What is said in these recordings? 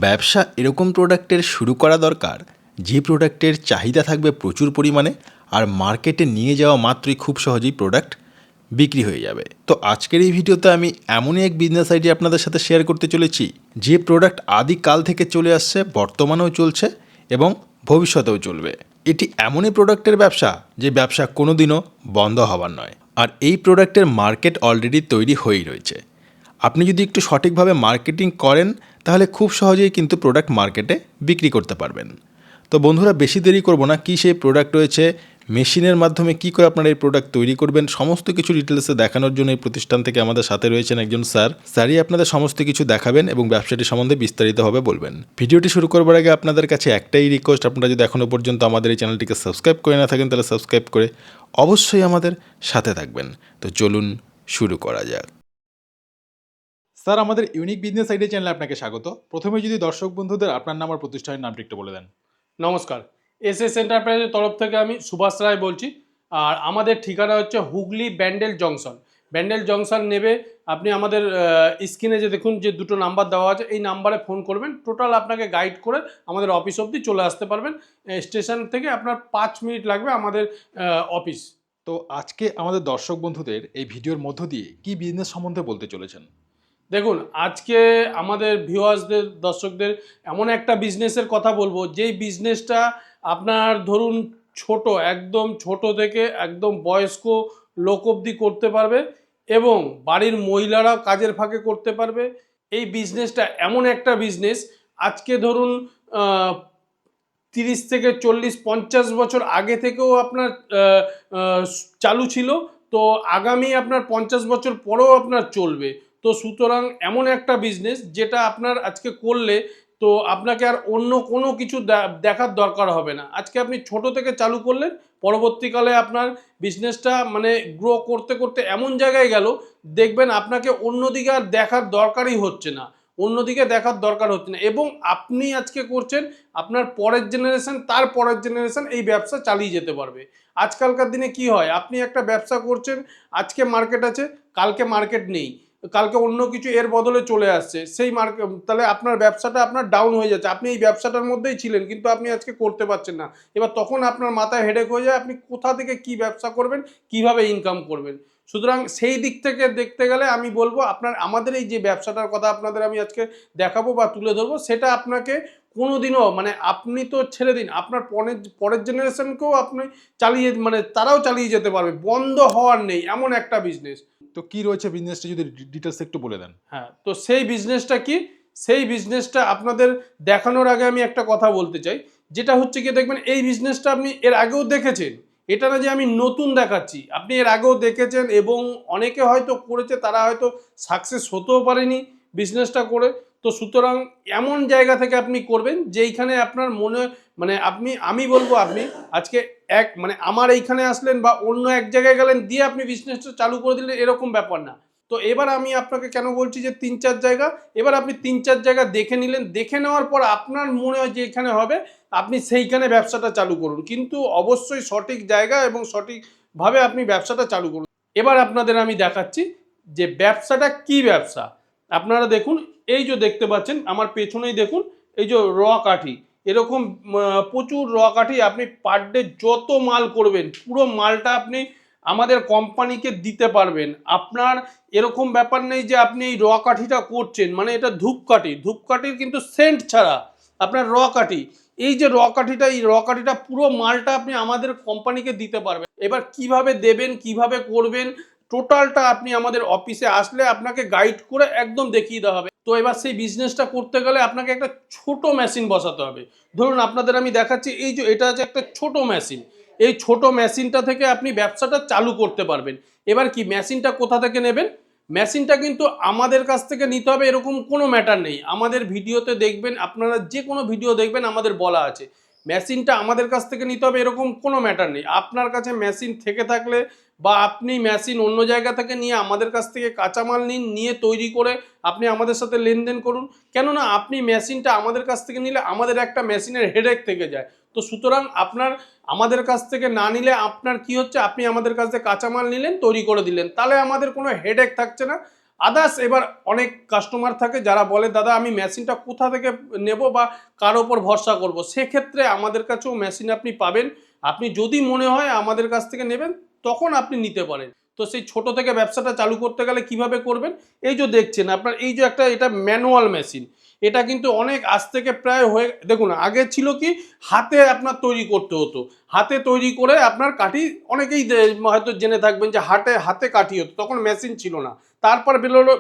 ব্যবসা এরকম প্রোডাক্টের শুরু করা দরকার যে প্রোডাক্টের চাহিদা থাকবে প্রচুর পরিমাণে আর মার্কেটে নিয়ে যাওয়া মাত্রই খুব সহজেই প্রোডাক্ট বিক্রি হয়ে যাবে। তো আজকের এই ভিডিওতে আমি এমনই এক বিজনেস আইডিয়া আপনাদের সাথে শেয়ার করতে চলেছি যে প্রোডাক্ট আদিকাল থেকে চলে আসছে, বর্তমানেও চলছে এবং ভবিষ্যতেও চলবে। এটি এমনই প্রোডাক্টের ব্যবসা যে ব্যবসা কোনোদিনও বন্ধ হবার নয়, আর এই প্রোডাক্টের মার্কেট অলরেডি তৈরি হয়েই রয়েছে। আপনি যদি একটু সঠিকভাবে মার্কেটিং করেন তাহলে খুব সহজেই কিন্তু প্রোডাক্ট মার্কেটে বিক্রি করতে পারবেন। তো বন্ধুরা, বেশি দেরি করব না, কী সেই প্রোডাক্ট রয়েছে, মেশিনের মাধ্যমে কী করে আপনারা এই প্রোডাক্ট তৈরি করবেন, সমস্ত কিছু ডিটেলসে দেখানোর জন্য এই প্রতিষ্ঠান থেকে আমাদের সাথে রয়েছেন একজন স্যারই আপনাদের সমস্ত কিছু দেখাবেন এবং ব্যবসাটি সম্বন্ধে বিস্তারিতভাবে বলবেন। ভিডিওটি শুরু করবার আগে আপনাদের কাছে একটাই রিকোয়েস্ট, আপনারা যদি এখনও পর্যন্ত আমাদের এই চ্যানেলটিকে সাবস্ক্রাইব করে না থাকেন তাহলে সাবস্ক্রাইব করে অবশ্যই আমাদের সাথে থাকবেন। তো চলুন শুরু করা যাক। স্যার, আমাদের ইউনিক বিজনেস আইডিয়া চ্যানেলে আপনাকে স্বাগত। প্রথমে যদি দর্শক বন্ধুদের আপনার নাম আর প্রতিষ্ঠানের নামটি একটু বলে দেন। নমস্কার, এসএস এন্টারপ্রাইজের তরফ থেকে আমি সুভাষ রায় বলছি। আর আমাদের ঠিকানা হচ্ছে হুগলি ব্যান্ডেল জংশন। ব্যান্ডেল জংশন নেবে আপনি আমাদের স্ক্রিনে যে দেখুন যে দুটো নাম্বার দেওয়া আছে, এই নাম্বারে ফোন করবেন। টোটাল আপনাকে গাইড করে আমাদের অফিস অবধি চলে আসতে পারবেন। স্টেশন থেকে আপনার 5 মিনিট লাগবে আমাদের অফিস। তো আজকে আমাদের দর্শক বন্ধুদের এই ভিডিওর মধ্য দিয়ে কি বিজনেস সম্বন্ধে বলতে চলেছেন? দেখুন, আজকে আমাদের ভিউয়ার্সদের দর্শকদের এমন একটা বিজনেসের কথা বলবো, যেই বিজনেসটা আপনার ধরুন ছোট, একদম ছোট থেকে একদম বয়স্ক লোক অবধি করতে পারবে এবং বাড়ির মহিলারাও কাজের ফাঁকে করতে পারবে। এই বিজনেসটা এমন একটা বিজনেস, আজকে ধরুন 30 থেকে 40-50 বছর আগে থেকেও আপনার চালু ছিল। তো আগামী আপনার 50 বছর পরেও আপনার চলবে। তো সুতরাং এমন একটা বিজনেস যেটা আপনার আজকে করলে তো আপনাকে আর অন্য কোনো কিছু দেখার দরকার হবে না। আজকে আপনি ছোট থেকে চালু করলেন, পরবর্তীকালে আপনার বিজনেসটা মানে গ্রো করতে করতে এমন জায়গায় গেল, দেখবেন আপনাকে অন্যদিকে আর দেখার দরকারই হচ্ছে না, অন্যদিকে দেখার দরকার হচ্ছে না। এবং আপনি আজকে করছেন, আপনার পরের জেনারেশন, তার পরের জেনারেশন এই ব্যবসা চালিয়ে যেতে পারবে। আজকালকার দিনে কি হয়, আপনি একটা ব্যবসা করছেন, আজকে মার্কেট আছে, কালকে মার্কেট নেই, কালকে অন্য কিছু এর বদলে চলে আসছে, সেই মার্কেট, তাহলে আপনার ব্যবসাটা আপনার ডাউন হয়ে যাচ্ছে। আপনি এই ব্যবসাটার মধ্যেই ছিলেন কিন্তু আপনি আজকে করতে পারছেন না। এবার তখন আপনার মাথায় হেডেক হয়ে যায়, আপনি কোথা থেকে কি ব্যবসা করবেন, কিভাবে ইনকাম করবেন। সুতরাং সেই দিক থেকে দেখতে গেলে আমি বলবো, আপনার আমাদের এই যে ব্যবসাটার কথা আপনাদের আমি আজকে দেখাবো বা তুলে ধরবো, সেটা আপনাকে কোনোদিনও মানে আপনি তো ছেড়ে দিন, আপনার পরের জেনারেশনকেও আপনি চালিয়ে মানে তারাও চালিয়ে যেতে পারবে, বন্ধ হওয়ার নেই এমন একটা বিজনেস। তো কি রয়েছে বিজনেসটা, যদি ডিটেলস একটু বলে দেন। হ্যাঁ, তো সেই বিজনেসটা কি, সেই বিজনেসটা আপনাদের দেখানোর আগে আমি একটা কথা বলতে চাই, যেটা হচ্ছে কি, দেখবেন এই বিজনেসটা আপনি এর আগেও দেখেছেন। এটা না যে আমি নতুন দেখাচ্ছি, আপনি এর আগেও দেখেছেন এবং অনেকে হয়তো করেছে, তারা হয়তো সাকসেস হতেও পারেনি বিজনেসটা করে। তো সুতরাং এমন জায়গা থেকে আপনি করবেন যেইখানে আপনার মনে মানে আমি বলবো আপনি আজকে মানে আমার এইখানে আসলেন বা অন্য এক জায়গায় গেলেন দিয়ে আপনি বিজনেসটা চালু করে দিলেন, এরকম ব্যাপার না। তো এবার আমি আপনাকে কেন বলছি যে 3-4 জায়গা, এবার আপনি 3-4 জায়গা দেখে নিলেন, দেখে নেওয়ার পর আপনার মনে হয় যে এখানে হবে, আপনি সেইখানে ব্যবসাটা চালু করুন, কিন্তু অবশ্যই সঠিক জায়গা এবং সঠিকভাবে আপনি ব্যবসাটা চালু করুন। এবার আপনাদের আমি দেখাচ্ছি যে ব্যবসাটা কি ব্যবসা। আপনারা দেখুন, এই যে দেখতে পাচ্ছেন আমার পেছনেই দেখুন, এই যে র কাঠি, এরকম প্রচুর র কাঠি আপনি পার ডে যত মাল করবেন পুরো মালটা আপনি আমাদের কোম্পানিকে দিতে পারবেন। আপনার এরকম ব্যাপার নেই যে আপনি এই র কাঠিটা করছেন মানে এটা ধূপকাঠি, ধূপকাঠির কিন্তু সেন্ট ছাড়া আপনার র কাঠি, এই যে র কাঠিটা, এই র কাঠিটা পুরো মালটা আপনি আমাদের কোম্পানিকে দিতে পারবেন। এবার কিভাবে দেবেন, কিভাবে করবেন, টোটালটা আপনি আমাদের অফিসে আসলে আপনাকে গাইড করে একদম দেখিয়ে দেওয়া হবে। তো এবার সেই বিজনেসটা করতে গেলে আপনাকে একটা ছোট মেশিন বসাতে হবে। ধরুন আপনাদের আমি দেখাচ্ছি, এই যে এটা আছে একটা ছোট মেশিন, এই ছোট মেশিনটা থেকে আপনি ব্যবসাটা চালু করতে পারবেন। এবার কি মেশিনটা কোথা থেকে নেবেন, মেশিনটা কিন্তু আমাদের কাছ থেকে নিতে হবে এরকম কোনো ম্যাটার নেই। আমাদের ভিডিওতে দেখবেন, আপনারা যে কোনো ভিডিও দেখবেন আমাদের বলা আছে মেশিনটা আমাদের কাছ থেকে নিতে হবে এরকম কোনো ম্যাটার নেই। আপনার কাছে মেশিন থেকে থাকলে বা আপনি মেশিন অন্য জায়গা থেকে নিয়ে আমাদের কাছ থেকে কাঁচামাল নিন, নিয়ে তৈরি করে আপনি আমাদের সাথে লেনদেন করুন। কেননা আপনি মেশিনটা আমাদের কাছ থেকে নিলে আমাদের একটা মেশিনের হেডেক থেকে যায়। তো সুতরাং আপনার আমাদের কাছ থেকে না নিলে আপনার কি হচ্ছে, আপনি আমাদের কাছ থেকে কাঁচামাল নিলেন, তৈরি করে দিলেন, তাহলে আমাদের কোনো হেডেক থাকছে না। আদার্স এবার অনেক কাস্টমার থাকে যারা বলে দাদা আমি মেশিনটা কোথা থেকে নেব বা কার ওপর ভরসা করব, সেক্ষেত্রে আমাদের কাছেও মেশিন আপনি পাবেন। আপনি যদি মনে হয় আমাদের কাছ থেকে নেবেন তখন আপনি নিতে পারেন। তো সেই ছোট থেকে ব্যবসাটা চালু করতে গেলে কিভাবে করবেন, এই যে দেখছেন আপনার এই যে একটা এটা ম্যানুয়াল মেশিন, এটা কিন্তু অনেক আজ থেকে প্রায় হয়ে দেখুন আগে ছিল কি হাতে আপনার তৈরি করতে হতো, হাতে তৈরি করে আপনার কাঠি অনেকেই হয়তো জেনে থাকবেন যে হাতে কাঠি হতো, তখন মেশিন ছিল না। তারপর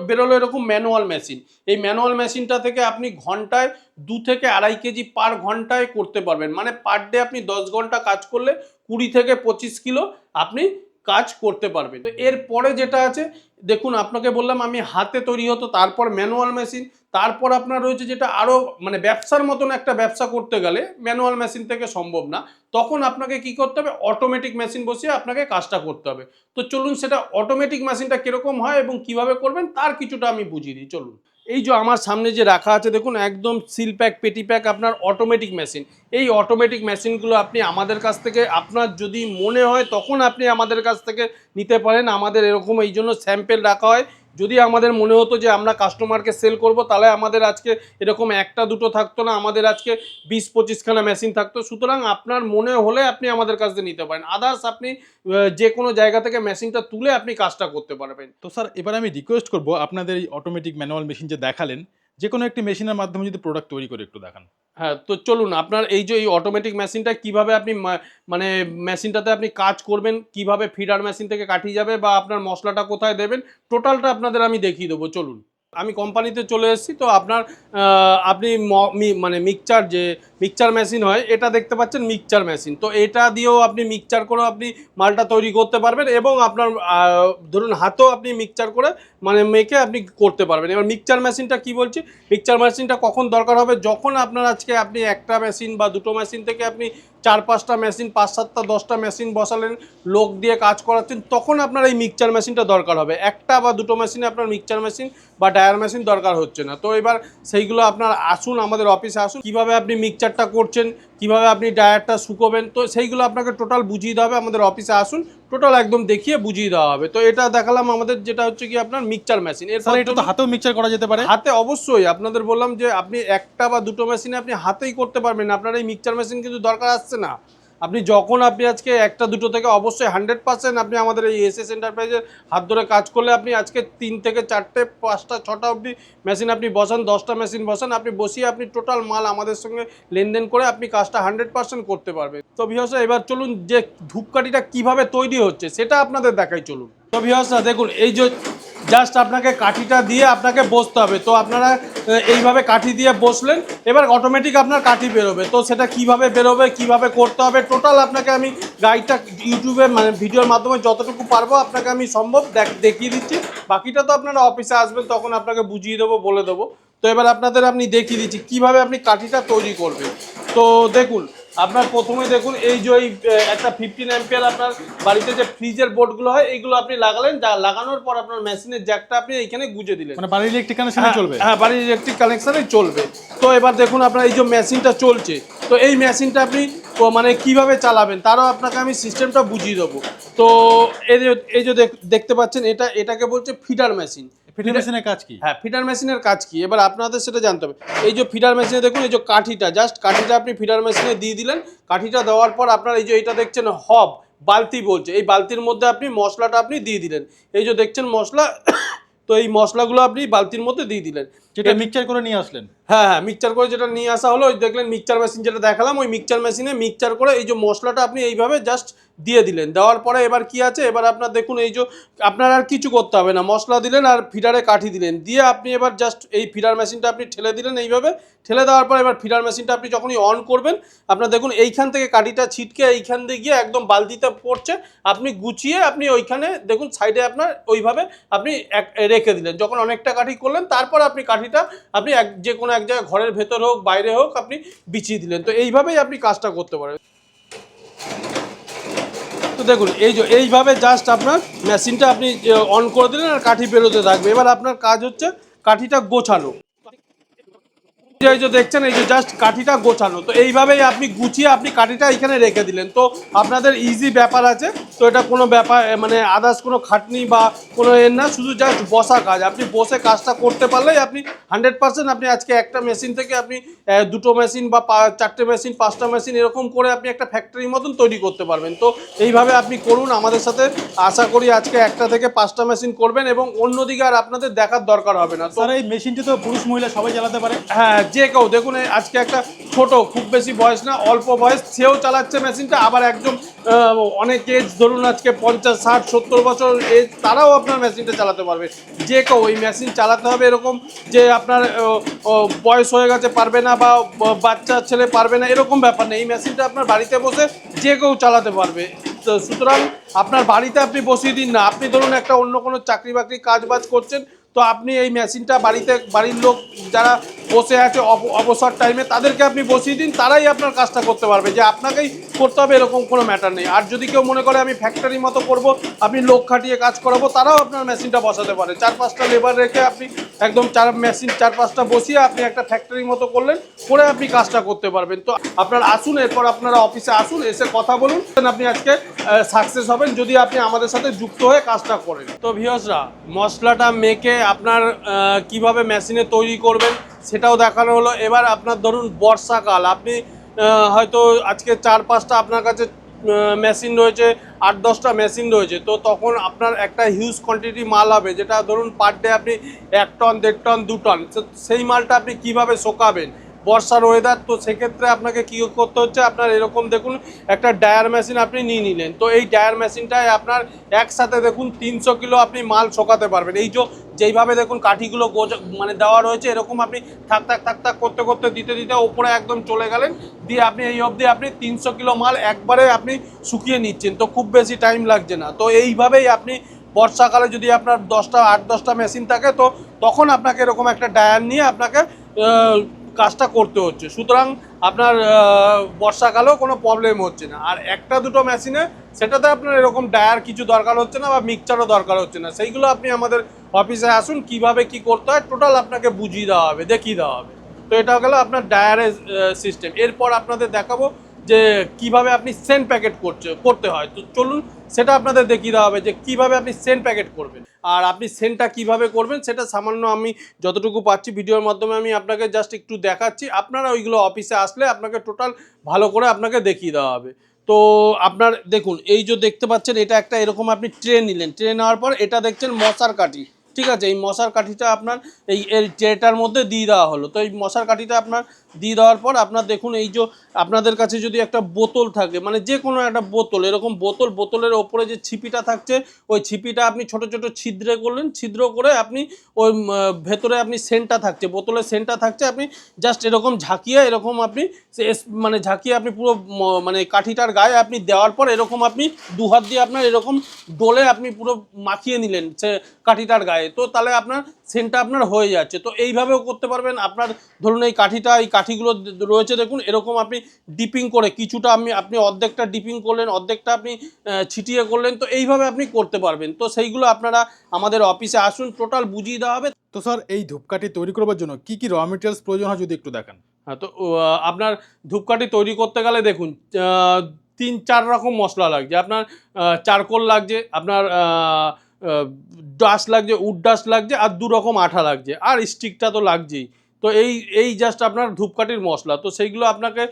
বেরোলো এরকম ম্যানুয়াল মেশিন। এই ম্যানুয়াল মেশিনটা থেকে আপনি ঘন্টায় 2 থেকে 2.5 কেজি পার ঘন্টায় করতে পারবেন, মানে পার ডে আপনি 10 ঘন্টা কাজ করলে 20 থেকে 25 কিলো আপনি কাজ করতে পারবেন। তো এরপরে যেটা আছে দেখুন আপনাকে বললাম আমি হাতে তৈরি হতো, তারপর ম্যানুয়াল মেশিন, তারপর আপনার রয়েছে যেটা আরও মানে ব্যবসার মতন একটা ব্যবসা করতে গেলে ম্যানুয়াল মেশিন থেকে সম্ভব না, তখন আপনাকে কি করতে হবে অটোমেটিক মেশিন বসিয়ে আপনাকে কাজটা করতে হবে। তো চলুন সেটা অটোমেটিক মেশিনটা কিরকম হয় এবং কিভাবে করবেন তার কিছুটা আমি বুঝিয়ে দিই চলুন। এই যে আমার সামনে যে রাখা আছে দেখুন একদম সিল প্যাক পেটি প্যাক আপনার অটোমেটিক মেশিন। এই অটোমেটিক মেশিনগুলো আপনি আমাদের কাছ থেকে আপনার যদি মনে হয় তখন আপনি আমাদের কাছ থেকে নিতে পারেন। আমাদের এরকম এই জন্য স্যাম্পেল রাখা হয়, যদি আমাদের মনে হতো যে আমরা কাস্টমারকে সেল করব তাহলে আমাদের আজকে এরকম একটা দুটো থাকতো না, আমাদের আজকে 20-25খানা মেশিন থাকতো। সুতরাং আপনার মনে হলে আপনি আমাদের কাছ থেকে নিতে পারেন, আদার্স আপনি যে কোনো জায়গা থেকে মেশিনটা তুলে আপনি কাজটা করতে পারবেন। তো স্যার এবার আমি রিকোয়েস্ট করব আপনাদের এই অটোমেটিক ম্যানুয়াল মেশিন যে দেখালেন, যে কোনো একটি মেশিনের মাধ্যমে যদি প্রোডাক্ট তৈরি করে একটু দেখান। হ্যাঁ, তো চলুন আপনার এই যে এই অটোমেটিক মেশিনটা কিভাবে আপনি মানে মেশিনটাতে আপনি কাজ করবেন, কিভাবে ফিডার মেশিন থেকে কাটিয়ে যাবে বা আপনার মশলাটা কোথায় দেবেন, টোটালটা আপনাদের আমি দেখিয়ে দেবো চলুন। আমি কোম্পানিতে চলে এসেছি, তো আপনার আপনি মানে মিক্সচার মেশিন হয় এটা দেখতে পাচ্ছেন, মিক্সচার মেশিন। তো এটা দিয়েও আপনি মিক্সচার করেও আপনি মালটা তৈরি করতে পারবেন এবং আপনার ধরুন হাতেও আপনি মিক্সচার করে মানে মেখে আপনি করতে পারবেন। এবার মিক্সচার মেশিনটা কি বলছি, মিক্সচার মেশিনটা কখন দরকার হবে, যখন আপনার আজকে আপনি একটা মেশিন বা দুটো মেশিন থেকে আপনি 4-5টা মেশিন 5-7টা 10টা মেশিন বসালেন, লোক দিয়ে কাজ করাচ্ছেন, তখন আপনার এই মিক্সচার মেশিনটা দরকার হবে। একটা বা দুটো মেশিনে আপনার মিক্সচার মেশিন বা ডায়ার মেশিন দরকার হচ্ছে না। তো এবার সেইগুলো আপনার আসুন আমাদের অফিসে আসুন, কিভাবে আপনি মিক্সচারটা করছেন, কিভাবে আপনি ডায়ারটা শুকোবেন, তো সেইগুলো আপনাকে টোটাল বুঝিয়ে দেওয়া হবে। আমাদের অফিসে আসুন, টোটাল একদম দেখিয়ে বুঝিয়ে দেওয়া হবে। তো এটা দেখালাম আমাদের যেটা হচ্ছে কি আপনার মিক্সচার মেশিন। স্যার এটা তো হাতেও মিক্সচার করা যেতে পারে? হাতে অবশ্যই, আপনাদের বললাম যে আপনি একটা বা দুটো মেশিনে আপনি হাতেই করতে পারবেন, আপনার এই মিক্সচার মেশিন কিন্তু দরকার আসছে না। আপনি যখন আপনি আজকে একটা দুটো থেকে অবশ্যই 100% আপনি আমাদের এই এসএস এন্টারপ্রাইজের হাত ধরে কাজ করলে আপনি আজকে 3 থেকে 4টে 5টা 6টা অবধি মেশিন আপনি বসান, 10টা মেশিন বসান, আপনি বসিয়ে আপনি টোটাল মাল আমাদের সঙ্গে লেনদেন করে আপনি কাজটা 100% করতে পারবেন। তো ভিউয়ার্স এবার চলুন যে ধূপকাঠিটা কিভাবে তৈরি হচ্ছে সেটা আপনাদের দেখাই চলুন। তো ভিউয়ার্স দেখুন এই যে জাস্ট আপনাকে কাঠিটা দিয়ে আপনাকে বসতে হবে। তো আপনারা এইভাবে কাঠি দিয়ে বসলেন, এবার অটোমেটিক আপনার কাঠি বেরোবে। তো সেটা কিভাবে বেরোবে, কিভাবে করতে হবে, টোটাল আপনাকে আমি গাইডটা ইউটিউবে মানে ভিডিওর মাধ্যমে যতটুকু পারবো আপনাকে আমি সম্ভব দেখিয়ে দিচ্ছি। বাকিটা তো আপনারা অফিসে আসবেন তখন আপনাকে বুঝিয়ে দেবো, বলে দেবো। তো এবার আপনাদের আমি দেখিয়ে দিচ্ছি কিভাবে আপনি কাঠিটা তৈরি করবেন। তো দেখুন আপনার প্রথমে দেখুন এই যে ওই একটা 15 অ্যাম্পিয়ার আপনার বাড়িতে যে ফ্রিজের বোর্ডগুলো হয় এইগুলো আপনি লাগালেন, লাগানোর পর আপনার মেশিনের জ্যাকটা আপনি এইখানে গুঁজে দিলেন, মানে বাড়ির ইলেকট্রিক কানেকশনে চলবে? হ্যাঁ, বাড়ির ইলেকট্রিক কানেকশানেই চলবে। তো এবার দেখুন আপনার এই যে মেশিনটা চলছে, তো এই মেশিনটা আপনি মানে কিভাবে চালাবেন তারও আপনাকে আমি সিস্টেমটা বুঝিয়ে দেবো। তো এই যে দেখতে পাচ্ছেন এটাকে বলছে ফিডার মেশিন। ফিডার মেশিনের কাজ কি? হ্যাঁ, ফিডার মেশিনের কাজ কি এবার আপনাদের সেটা জানতে হবে। এই যে ফিডার মেশিনে দেখুন এই যে কাঠিটা, জাস্ট কাঠিটা আপনি ফিডার মেশিনে দিয়ে দিলেন। কাঠিটা দেওয়ার পর আপনার এই যে এটা দেখছেন হব বালতি বলছে, এই বালতির মধ্যে আপনি মশলাটা আপনি দিয়ে দিলেন। এই যে দেখছেন মশলা, তো এই মশলাগুলো আপনি বালতির মধ্যে দিয়ে দিলেন, যেটা মিক্সচার করে নিয়ে আসলেন। হ্যাঁ, মিক্সচার করে যেটা নিয়ে আসা হলো, ওই দেখলেন মিক্সচার মেশিন যেটা দেখালাম, ওই মিক্সচার মেশিনে মিক্সচার করে এই যে মশলাটা আপনি এইভাবে জাস্ট দিয়ে দিলেন। দেওয়ার পরে এবার কি আছে, এবার আপনার দেখুন এই যে আপনার আর কিছু করতে হবে না, মশলা দিলেন আর ফিডারে কাঠি দিলেন, দিয়ে আপনি এবার জাস্ট এই ফিডার মেশিনটা আপনি ঠেলে দিলেন এইভাবে। ঠেলে দেওয়ার পর এবার ফিডার মেশিনটা আপনি যখনই অন করবেন, আপনার দেখুন এইখান থেকে কাঠিটা ছিটকে এইখান দিয়ে গিয়ে একদম বালতিতে পড়ছে, আপনি গুছিয়ে আপনি ওইখানে দেখুন সাইডে আপনার ওইভাবে আপনি রেখে দিলেন। যখন অনেকটা কাঠি করলেন তারপর আপনি কাঠিটা আপনি যে কোনো এক জায়গায় ঘরের ভেতর হোক বাইরে হোক আপনি বিছিয়ে দিলেন। তো এইভাবেই আপনি কাজটা করতে পারেন। তো দেখুন এই যে এইভাবে জাস্ট আপনার মেশিনটা আপনি অন করে দিলেন আর কাঠি বেরোতে থাকবে। এবার আপনার কাজ হচ্ছে কাঠিটা গোছানো। এই যে দেখছেন এই যে জাস্ট কাঠিটা গোছানো, তো এইভাবেই আপনি গুছিয়ে আপনি কাঠিটা এখানে রেখে দিলেন। তো আপনাদের ইজি ব্যাপার আছে, তো এটা কোনো ব্যাপার মানে আদার্স কোনো খাটনি বা কোনো এর না, শুধু জাস্ট বসা কাজ। আপনি বসে কাজটা করতে পারলেই আপনি 100% আপনি আজকে একটা মেশিন থেকে আপনি দুটো মেশিন বা চারটে মেশিন, পাঁচটা মেশিন এরকম করে আপনি একটা ফ্যাক্টরির মতন তৈরি করতে পারবেন। তো এইভাবে আপনি করুন আমাদের সাথে, আশা করি আজকে একটা থেকে পাঁচটা মেশিন করবেন এবং অন্যদিকে আর আপনাদের দেখার দরকার হবে না। তো স্যার এই মেশিনটি তো পুরুষ মহিলা সবাই চালাতে পারে? হ্যাঁ, যে কেউ দেখুন, আজকে একটা ছোট, খুব বেশি বয়স না, অল্প বয়স, সেও চালাচ্ছে মেশিনটা। আবার একদম অনেক এজ, ধরুন আজকে 50, 60, 70 বছর এজ, তারাও আপনার মেশিনটা চালাতে পারবে। যে কেউ এই মেশিন চালাতে হবে এরকম যে আপনার বয়স হয়ে গেছে পারবে না বা বাচ্চা ছেলে পারবে না, এরকম ব্যাপার নেই। এই মেশিনটা আপনার বাড়িতে বসে যে কেউ চালাতে পারবে। তো সুতরাং আপনার বাড়িতে আপনি বসিয়ে দিন না। আপনি ধরুন একটা অন্য কোনো চাকরি বাকরি কাজ বাজ করছেন, তো আপনি এই মেশিনটা বাড়িতে, বাড়ির লোক যারা বসে আছে অবসর টাইমে, তাদেরকে আপনি বসিয়ে দিন, তারাই আপনার কাজটা করতে পারবে। যে আপনাকেই করতে হবে এরকম কোনো ম্যাটার নেই। আর যদি কেউ মনে করে আমি ফ্যাক্টরি মতো করব, আপনি লোক খাটিয়ে কাজ করাবো, তারাও আপনার মেশিনটা বসাতে পারে। 4-5টা লেবার রেখে আপনি একদম মেশিন 4-5টা বসিয়ে আপনি একটা ফ্যাক্টরির মতো করলেন, করে আপনি কাজটা করতে পারবেন। তো আপনারা আসুন, এরপর আপনারা অফিসে আসুন, এসে কথা বলুন, আপনি আজকে সাকসেস হবেন যদি আপনি আমাদের সাথে যুক্ত হয়ে কাজটা করেন। তো ভিউয়ার্সরা, মশলাটা মেখে আপনার কিভাবে মেশিনে তৈরি করবেন সেটাও দেখানো হলো। এবার আপনার ধরুন বর্ষাকাল, আপনি হয়তো আজকে 4-5টা আপনার কাছে মেশিন রয়েছে, 8-10টা মেশিন রয়েছে, তো তখন আপনার একটা হিউজ কোয়ান্টিটি মাল হবে, যেটা ধরুন পার ডে আপনি 1 টন, 1.5 টন, 2 টন, সেই মালটা আপনি কিভাবে শোকাবেন বর্ষার ওয়েদার। তো সেক্ষেত্রে আপনাকে কী করতে হচ্ছে, আপনার এরকম দেখুন একটা ডায়ার মেশিন আপনি নিয়ে নিলেন। তো এই ডায়ার মেশিনটায় আপনার একসাথে দেখুন 300 কিলো আপনি মাল শোকাতে পারবেন। এই যেইভাবে দেখুন কাঠিগুলো মানে দেওয়া রয়েছে, এরকম আপনি থাক থাক থাক থাক করতে করতে দিতে দিতে ওপরে একদম চলে গেলেন, দিয়ে আপনি এই অবধি আপনি 300 কিলো মাল একবারে আপনি শুকিয়ে নিচ্ছেন। তো খুব বেশি টাইম লাগছে না। তো এইভাবেই আপনি বর্ষাকালে যদি আপনার 8-10টা মেশিন থাকে, তো তখন আপনাকে এরকম একটা ডায়ার নিয়ে আপনাকে কাজটা করতে হচ্ছে। সুতরাং আপনার বর্ষাকালেও কোনো প্রবলেম হচ্ছে না। আর একটা দুটো মেশিনে সেটাতে আপনার এরকম ডায়ার কিছু দরকার হচ্ছে না বা মিক্সচারও দরকার হচ্ছে না। সেইগুলো আপনি আমাদের অফিসে আসুন, কিভাবে কি করতে হয় টোটাল আপনাকে বুঝিয়ে দেওয়া হবে, দেখিয়ে দেওয়া হবে। তো এটা গেল আপনার ডায়ারের সিস্টেম। এরপর আপনাদের দেখাবো যে কিভাবে আপনি সেন্ট প্যাকেট করতে হয়। তো চলুন সেটা আপনাদের দেখিয়ে দেওয়া হবে যে কিভাবে আপনি সেন্ট প্যাকেট করবেন। আর আপনি সেন্টটা কিভাবে করবেন সেটা সামান্য আমি যতটুকু পাচ্ছি ভিডিওর মাধ্যমে আমি আপনাকে জাস্ট একটু দেখাচ্ছি। আপনারা ওইগুলো অফিসে আসলে আপনাকে টোটাল ভালো করে আপনাকে দেখিয়ে দেওয়া হবে। তো আপনার দেখুন, এই যে দেখতে পাচ্ছেন, এটা একটা এরকম আপনি ট্রে নিলেন, ট্রে নেওয়ার পর এটা দেখছেন মশার কাঠি, ঠিক আছে। এই মশার কাঠিটা আপনার এই ট্রেটার মধ্যে দিয়ে দেওয়া হলো। তো এই মশার কাঠিটা আপনার দিয়ে দেওয়ার পর আপনার দেখুন, এই যে আপনাদের কাছে যদি একটা বোতল থাকে, মানে যে কোনো একটা বোতল, এরকম বোতলের ওপরে যে ছিপিটা থাকছে, ওই ছিপিটা আপনি ছোট ছোট ছিদ্রে করলেন, ছিদ্র করে আপনি ওই ভেতরে আপনি সেন্টটা থাকছে, বোতলের সেন্টটা থাকছে, আপনি জাস্ট এরকম ঝাঁকিয়ে এরকম আপনি মানে ঝাঁকিয়ে আপনি পুরো মানে কাঠিটার গায়ে আপনি দেওয়ার পর এরকম আপনি দু হাত দিয়ে আপনার এরকম ডোলে আপনি পুরো মাখিয়ে নিলেন সে কাঠিটার গায়ে। তো তাহলে আপনার সেন্টটা আপনার হয়ে যাচ্ছে। তো এইভাবেও করতে পারবেন। আপনার ধরুন এই কাঠিগুলো রয়েছে দেখুন, এরকম আপনি ডিপিং করে কিছুটা আপনি অর্ধেকটা ডিপিং করলেন, অর্ধেকটা আপনি ছিটিয়ে করলেন। তো এইভাবে আপনি করতে পারবেন। তো সেইগুলো আপনারা আমাদের অফিসে আসুন, টোটাল বুঝিয়ে দেওয়া হবে। তো স্যার এই ধূপকাঠি তৈরি করবার জন্য কি কি র মেটেরিয়ালস প্রয়োজন হয় যদি একটু দেখান। হ্যাঁ, তো আপনার ধূপকাঠি তৈরি করতে গেলে দেখুন 3-4 রকম মশলা লাগছে। আপনার চারকোল লাগছে, আপনার ডাস্ট লাগছে, উড ডাস্ট লাগছে, আর 2 রকম আঠা লাগছে, আর স্টিকটা তো লাগছেই। তো এই জাস্ট আপনার ধূপকাঠির মশলা। তো সেইগুলো আপনাকে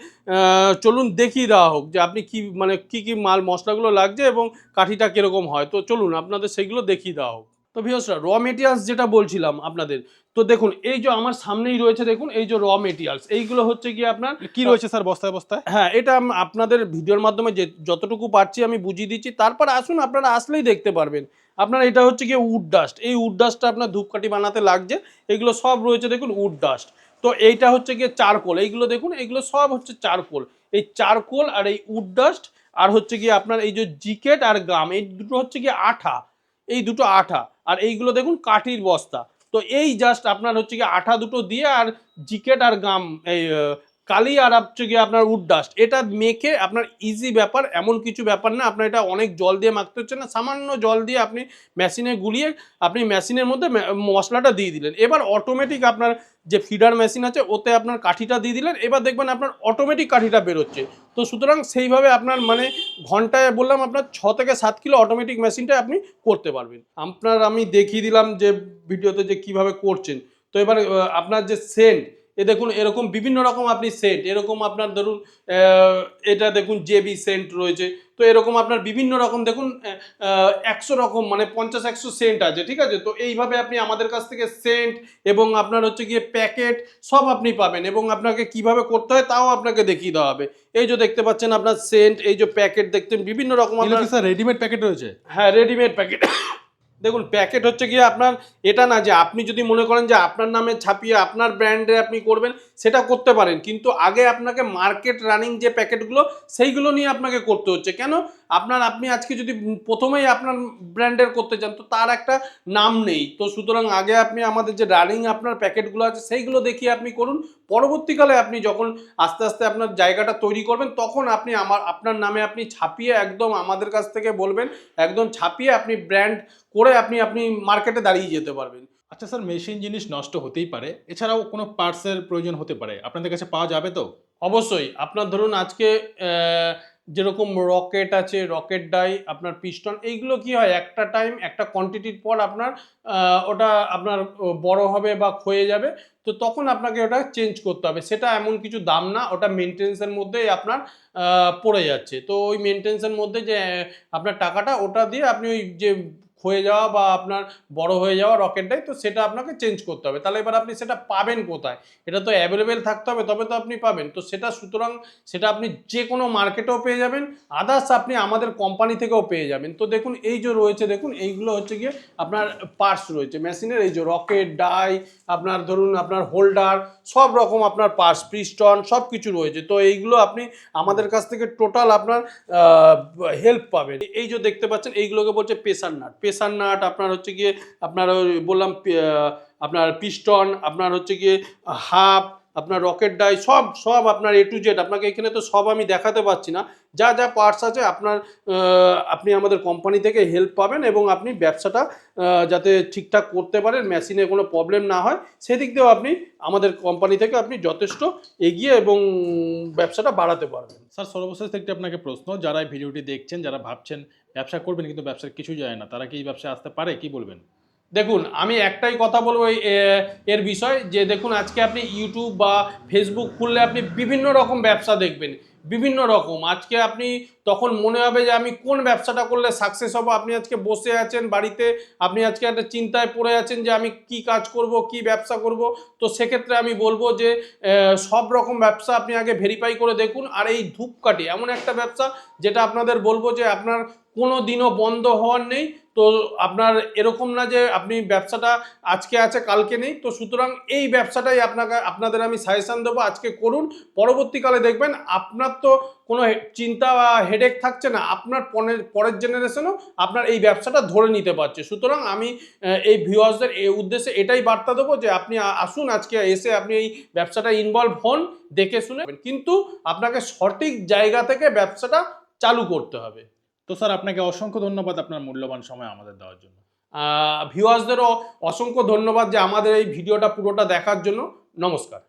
চলুন দেখিয়ে দেওয়া হোক যে আপনি কি মানে কি মশলাগুলো লাগছে এবং কাঠিটা কীরকম হয়। তো চলুন আপনাদের সেইগুলো দেখিয়ে দেওয়া হোক। তো ভিউয়ার্সরা, র মেটেরিয়ালস যেটা বলছিলাম আপনাদের, তো দেখুন এই যে আমার সামনেই রয়েছে, দেখুন এই যে র মেটেরিয়ালস, এইগুলো হচ্ছে কি আপনার কি রয়েছে স্যার বস্তায় বস্তায়? হ্যাঁ, এটা আপনাদের ভিডিওর মাধ্যমে যতটুকু পারছি আমি বুঝিয়ে দিচ্ছি। তারপর আসুন, আপনারা আসলেই দেখতে পারবেন। আপনার এটা হচ্ছে কি উড ডাস্ট। এই উড ডাস্টটা আপনার ধূপকাঠি বানাতে লাগছে। এগুলো সব রয়েছে দেখুন উড ডাস্ট। তো এইটা হচ্ছে গিয়ে চারকোল। এইগুলো দেখুন, এইগুলো সব হচ্ছে চারকোল। এই চারকোল আর এই উড ডাস্ট আর হচ্ছে গিয়ে আপনার এই যে জিকেট আর গাম, এই দুটো হচ্ছে গিয়ে আঠা। এই দুটো আঠা আর এইগুলো দেখুন কাঠির বস্তা। তো এই জাস্ট আপনার হচ্ছে গিয়ে আঠা দুটো দিয়ে আর জিকেট আর গাম, এই কালি আর হচ্ছে গিয়ে আপনার উড ডাস্ট, এটা মেখে আপনার ইজি ব্যাপার, এমন কিছু ব্যাপার না। আপনার এটা অনেক জল দিয়ে মাখতে হচ্ছে না, সামান্য জল দিয়ে আপনি মেশিনে গুলিয়ে আপনি মেশিনের মধ্যে মশলাটা দিয়ে দিলেন। এবার অটোমেটিক আপনার যে ফিডার মেশিন আছে ওতে আপনার কাঠিটা দিয়ে দিলেন। এবার দেখবেন আপনার অটোমেটিক কাঠিটা বেরোচ্ছে। তো সুতরাং সেইভাবে আপনার মানে ঘন্টায় বললাম আপনার 6 থেকে 7 কিলো অটোমেটিক মেশিনটা আপনি করতে পারবেন। আপনার আমি দেখিয়ে দিলাম যে ভিডিওতে যে কিভাবে করছেন। তো এবার আপনার যে সেন্ট, এ দেখুন এরকম বিভিন্ন রকম আপনি সেন্ট, এরকম আপনার ধরুন এটা দেখুন জেবি সেন্ট রয়েছে। তো এরকম আপনার বিভিন্ন রকম দেখুন 100 রকম মানে 50-100 সেন্ট আছে, ঠিক আছে। তো এইভাবে আপনি আমাদের কাছ থেকে সেন্ট এবং আপনার হচ্ছে গিয়ে প্যাকেট সব আপনি পাবেন, এবং আপনাকে কিভাবে করতে হয় তাও আপনাকে দেখিয়ে দেওয়া হবে। এই যে দেখতে পাচ্ছেন আপনার সেন্ট, এই যে প্যাকেট দেখতেন বিভিন্ন রকম এগুলো আপনার, কি স্যার রেডিমেড প্যাকেট রয়েছে? হ্যাঁ রেডিমেড প্যাকেট। দেখুন প্যাকেট হচ্ছে গিয়ে আপনার এটা না যে আপনি যদি মনে করেন যে আপনার নামে ছাপিয়ে আপনার ব্র্যান্ডে আপনি করবেন, সেটা করতে পারেন, কিন্তু আগে আপনাকে মার্কেট রানিং যে প্যাকেটগুলো সেইগুলো নিয়ে আপনাকে করতে হচ্ছে। কেন? আপনি আজকে যদি প্রথমেই আপনার ব্র্যান্ডের করতে চান তো তার একটা নাম নেই। তো সুতরাং আগে আপনি আমাদের যে রানিং আপনার প্যাকেটগুলো আছে সেইগুলো দেখিয়ে আপনি করুন। পরবর্তীকালে আপনি যখন আস্তে আস্তে আপনার জায়গাটা তৈরি করবেন তখন আপনি আপনার নামে আপনি ছাপিয়ে একদম আমাদের কাছ থেকে বলবেন, একদম ছাপিয়ে আপনি ব্র্যান্ড করে আপনি মার্কেটে দাঁড়িয়ে যেতে পারবেন। আচ্ছা স্যার, মেশিন জিনিস নষ্ট হতেই পারে, এছাড়াও কোনো পার্টসের প্রয়োজন হতে পারে, আপনাদের কাছে পাওয়া যাবে তো? অবশ্যই আপনার ধরুন আজকে যেরকম রকেট আছে, রকেট ডাই, আপনার পিস্টন, এইগুলো কি হয় একটা টাইম একটা কোয়ান্টিটির পর আপনার ওটা আপনার বড় হবে বা ক্ষয়ে যাবে, তো তখন আপনাকে ওটা চেঞ্জ করতে হবে। সেটা এমন কিছু দাম না, ওটা মেনটেন্সের মধ্যেই আপনার পড়ে যাচ্ছে। তো ওই মেনটেন্সের মধ্যে যে আপনার টাকাটা ওটা দিয়ে আপনি ওই যে ক্ষয়ে যাওয়া বা আপনার বড় হয়ে যাওয়া রকেটটাই তো সেটা আপনাকে চেঞ্জ করতে হবে। তাহলে এবার আপনি সেটা পাবেন কোথায়? এটা তো অ্যাভেলেবেল থাকতে হবে, তবে তো আপনি পাবেন। তো সেটা সুতরাং সেটা আপনি যে কোনো মার্কেটেও পেয়ে যাবেন, আদার্স আপনি আমাদের কোম্পানি থেকেও পেয়ে যাবেন। তো দেখুন এই যে রয়েছে, দেখুন এইগুলো হচ্ছে গিয়ে আপনার পার্টস রয়েছে মেশিনের, এই যে রকেট ডাই, আপনার ধরুন আপনার হোল্ডার, সব রকম আপনার পার্টস, পিস্টন সব কিছু রয়েছে। তো এইগুলো আপনি আমাদের কাছ থেকে টোটাল আপনার হেল্প পাবেন। এই যে দেখতে পাচ্ছেন এইগুলোকে বলছে প্রেসার নাট। প্রেসার নাট আপনার হচ্ছে গিয়ে আপনার ওই বললাম আপনার পিস্টন, আপনার হচ্ছে গিয়ে হাফ, আপনার রকেট ডাই, সব সব আপনার A to Z। আপনাকে এখানে তো সব আমি দেখাতে পারছি না, যা যা পার্টস আছে আপনার আপনি আমাদের কোম্পানি থেকে হেল্প পাবেন, এবং আপনি ব্যবসাটা যাতে ঠিকঠাক করতে পারেন, মেশিনে কোনো প্রবলেম না হয় সেদিক দিয়েও আপনি আমাদের কোম্পানি থেকে আপনি যথেষ্ট এগিয়ে এবং ব্যবসাটা বাড়াতে পারবেন। স্যার সর্বশেষ থেকে আপনাকে প্রশ্ন, যারা এই ভিডিওটি দেখছেন, যারা ভাবছেন ব্যবসা করবেন কিন্তু ব্যবসার কিছু যায় না, তারা কি এই ব্যবসায় আসতে পারে, কি বলবেন? দেখুন আমি একটাই কথা বলবো এর বিষয় যে দেখুন আজকে আপনি ইউটিউব বা ফেসবুক খুললে আপনি বিভিন্ন রকম ব্যবসা দেখবেন, বিভিন্ন রকম। আজকে আপনি তখন মনে হবে যে আমি কোন ব্যবসাটা করলে সাকসেস হব। আপনি আজকে বসে আছেন বাড়িতে, আপনি আজকে একটা চিন্তায় পড়ে আছেন যে আমি কি কাজ করব, কি ব্যবসা করব। তো সেক্ষেত্রে আমি বলবো যে সব রকম ব্যবসা আপনি আগে ভেরিফাই করে দেখুন। আর এই ধূপকাঠি এমন একটা ব্যবসা যেটা আপনাদের বলবো যে আপনার কোনো দিনও বন্ধ হওয়ার নেই। তো আপনার এরকম না যে আপনি ব্যবসাটা আজকে আছে কালকে নেই। তো সুতরাং এই ব্যবসাটাই আপনাদের আমি সাজেশন দেবো, আজকে করুন। পরবর্তীকালে দেখবেন আপনার তো কোনো চিন্তা বা হেডেক থাকছে না, আপনার পরের জেনারেশনও আপনার এই ব্যবসাটা ধরে নিতে পারছে। সুতরাং আমি এই ভিউয়ার্সদের এই উদ্দেশ্যে এটাই বার্তা দেবো যে আপনি আসুন, আজকে এসে আপনি এই ব্যবসাটা ইনভলভ হন, দেখে শুনে, কিন্তু আপনাকে সঠিক জায়গা থেকে ব্যবসাটা চালু করতে হবে। তো স্যার আপনাকে অসংখ্য ধন্যবাদ আপনার মূল্যবান সময় আমাদের দেওয়ার জন্য। ভিউয়ার্সদেরও অসংখ্য ধন্যবাদ যে আমাদের এই ভিডিওটা পুরোটা দেখার জন্য। নমস্কার।